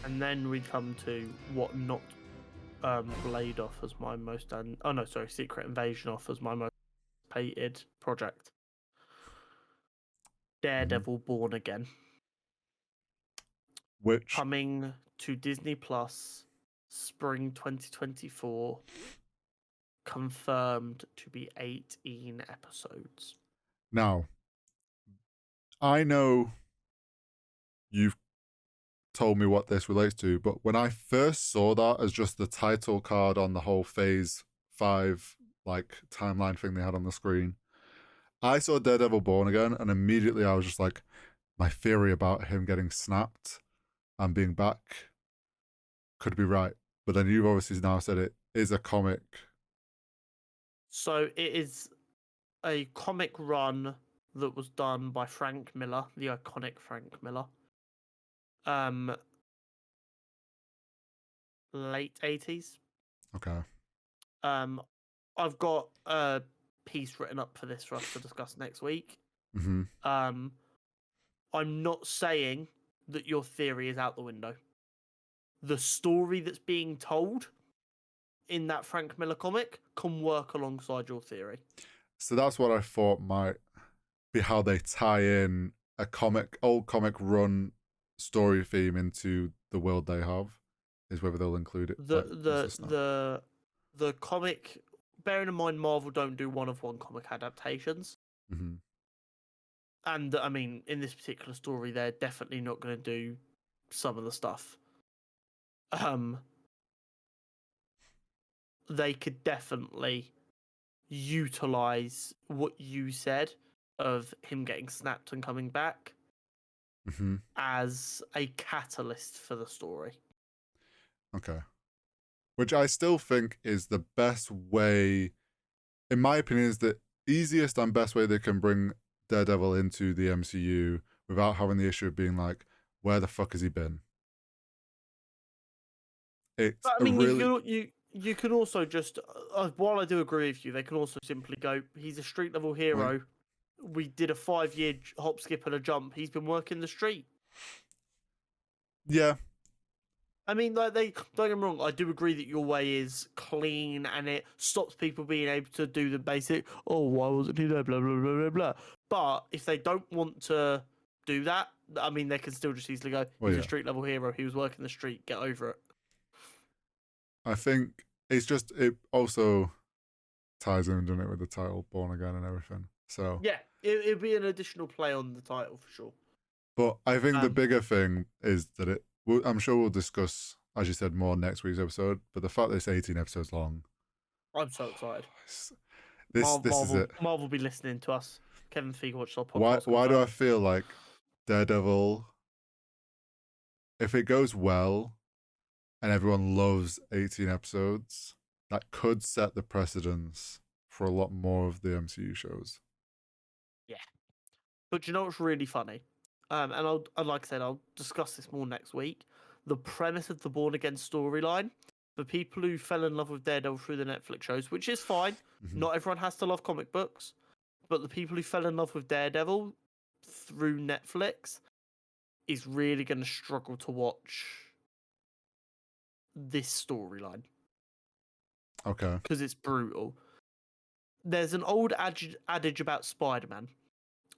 And then we come to what knocked Blade off as my most... Secret Invasion off as my most hated project. Daredevil Born Again. Which... Coming to Disney Plus, spring 2024. Confirmed to be 18 episodes. Now, I know you've told me what this relates to, but when I first saw that as just the title card on the whole Phase 5 like timeline thing they had on the screen, I saw Daredevil Born Again, and immediately I was just like, my theory about him getting snapped and being back could be right. But then you've obviously now said it is a comic. So it is a comic run that was done by Frank Miller, the iconic Frank Miller. Late 80s. Okay. I've got a piece written up for this for us to discuss next week. Mm-hmm. I'm not saying that your theory is out the window. The story that's being told in that Frank Miller comic can work alongside your theory. So that's what I thought might be how they tie in a old comic run story theme into the world they have, is whether they'll include it. The comic, bearing in mind Marvel don't do one-of-one comic adaptations. Mm-hmm. And I mean, in this particular story, they're definitely not going to do some of the stuff. They could definitely utilize what you said of him getting snapped and coming back as a catalyst for the story. Okay. Which I still think is the best way, in my opinion, is the easiest and best way they can bring Daredevil into the MCU without having the issue of being like, where the fuck has he been? It's but, I mean, you can also just, while I do agree with you, they can also simply go, he's a street level hero. We did a 5-year hop, skip, and a jump. He's been working the street. Yeah. I mean, like, don't get me wrong, I do agree that your way is clean and it stops people being able to do the basic, oh, why wasn't he there, blah, blah, blah, blah, blah. But if they don't want to do that, I mean, they can still just easily go, he's a street level hero, he was working the street, get over it. I think it also ties in, doesn't it, with the title Born Again and everything. So yeah, it'd be an additional play on the title for sure. But I think the bigger thing is that I'm sure we'll discuss, as you said, more next week's episode. But the fact that it's 18 episodes long, I'm so excited. This is it. Marvel will be listening to us. Kevin Feige watched our podcast. Why do I feel like Daredevil, if it goes well and everyone loves 18 episodes, that could set the precedence for a lot more of the MCU shows. Yeah. But you know what's really funny? And like I said, I'll discuss this more next week. The premise of the Born Again storyline, for people who fell in love with Daredevil through the Netflix shows, which is fine. Not everyone has to love comic books. But the people who fell in love with Daredevil through Netflix is really going to struggle to watch this storyline. Okay. Because it's brutal. There's an old adage about Spider-Man.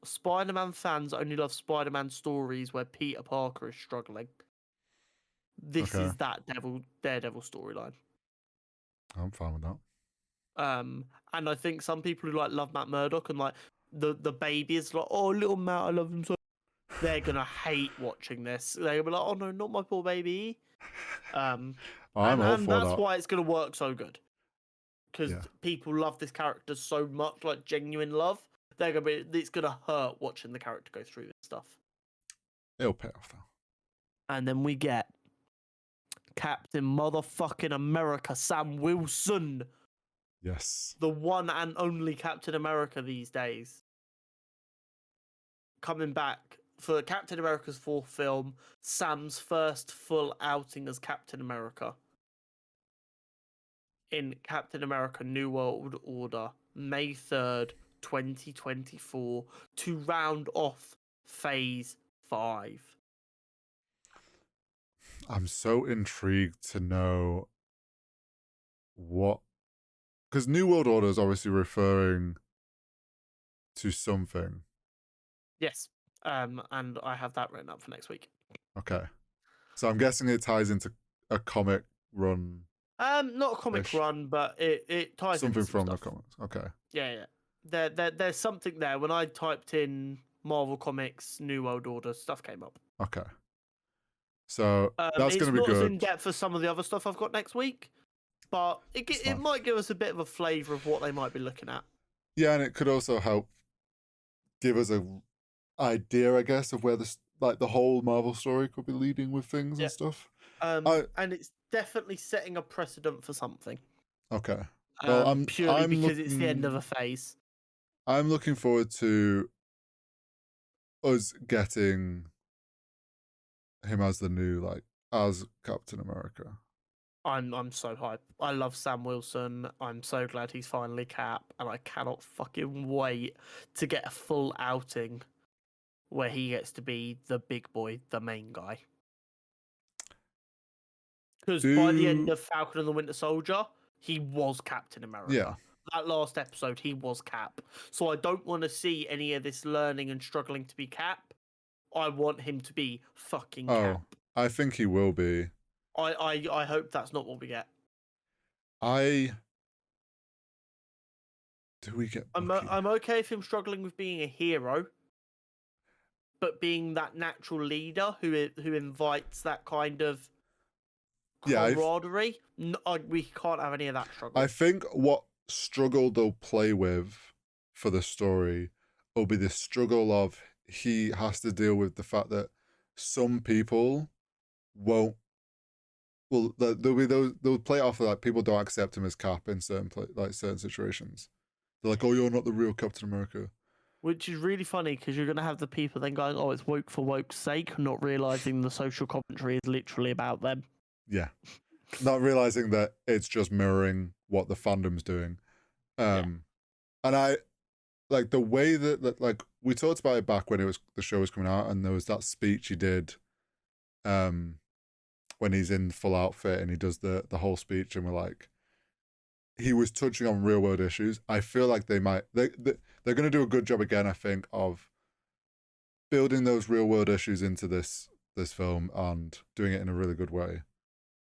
Spider-Man fans only love Spider-Man stories where Peter Parker is struggling. This is that Daredevil storyline. I'm fine with that. And I think some people who love Matt Murdock and the baby is like, oh, little Matt, I love him so. They're gonna hate watching this. They're gonna be like, oh no, not my poor baby. I'm all for that. That's why it's gonna work so good. Because people love this character so much, like genuine love. It's gonna hurt watching the character go through this stuff. It'll pay off though. And then we get Captain Motherfucking America, Sam Wilson. Yes. The one and only Captain America these days. Coming back for Captain America's 4th film, Sam's first full outing as Captain America. In Captain America New World Order, May 3rd, 2024, to round off Phase 5. I'm so intrigued to know what, because New World Order is obviously referring to something. Yes. And I have that written up for next week. Okay, so I'm guessing it ties into a comic run. Not a comic run, but it ties into Something some from the stuff. comics. Okay. Yeah. There's something there. When I typed in Marvel Comics New World Order, stuff came up. Okay. So that's going It's to be not as good. in depth as some of the other stuff I've got next week, but it might give us a bit of a flavour of what they might be looking at. Yeah, and it could also help give us a idea, I guess, of where this like the whole Marvel story could be leading with things and stuff. And it's definitely setting a precedent for something. Okay. Well, purely because it's the end of a phase. I'm looking forward to us getting him as the new as Captain America. I'm so hyped. I love Sam Wilson. I'm so glad he's finally Cap, and I cannot fucking wait to get a full outing where he gets to be the big boy, the main guy. Because by the end of Falcon and the Winter Soldier, he was Captain America. Yeah. That last episode, he was Cap. So I don't want to see any of this learning and struggling to be Cap. I want him to be fucking Cap. I think he will be. I hope that's not what we get. Do we get Bucky? I'm okay with him struggling with being a hero, but being that natural leader who invites that kind of camaraderie. We can't have any of that struggle. I think what struggle they'll play with for the story will be the struggle of he has to deal with the fact that some people won't. Well, there'll be those. They'll play it off of people don't accept him as Cap in certain certain situations. They're like, "Oh, you're not the real Captain America." Which is really funny because you're going to have the people then going, "Oh, it's woke for woke's sake," not realizing the social commentary is literally about them. Yeah, not realizing that it's just mirroring what the fandom's doing. And I like the way that we talked about it back when the show was coming out, and there was that speech he did, when he's in full outfit and he does the whole speech, and we're like, he was touching on real world issues. I feel like they're going to do a good job again, I think, of building those real world issues into this film and doing it in a really good way,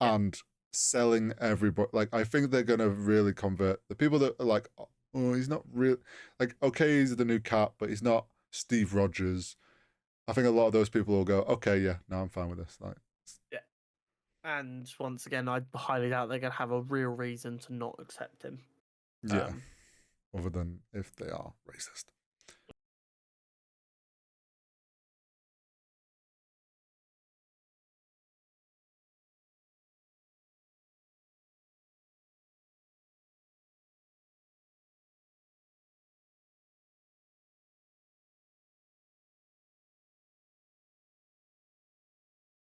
and selling everybody. Like, I think they're going to really convert the people that are like, oh, he's not real. Like, okay, he's the new Cap, but he's not Steve Rogers. I think a lot of those people will go, okay, yeah, no, I'm fine with this. Yeah. And once again, I highly doubt they're going to have a real reason to not accept him. Yeah. Other than if they are racist.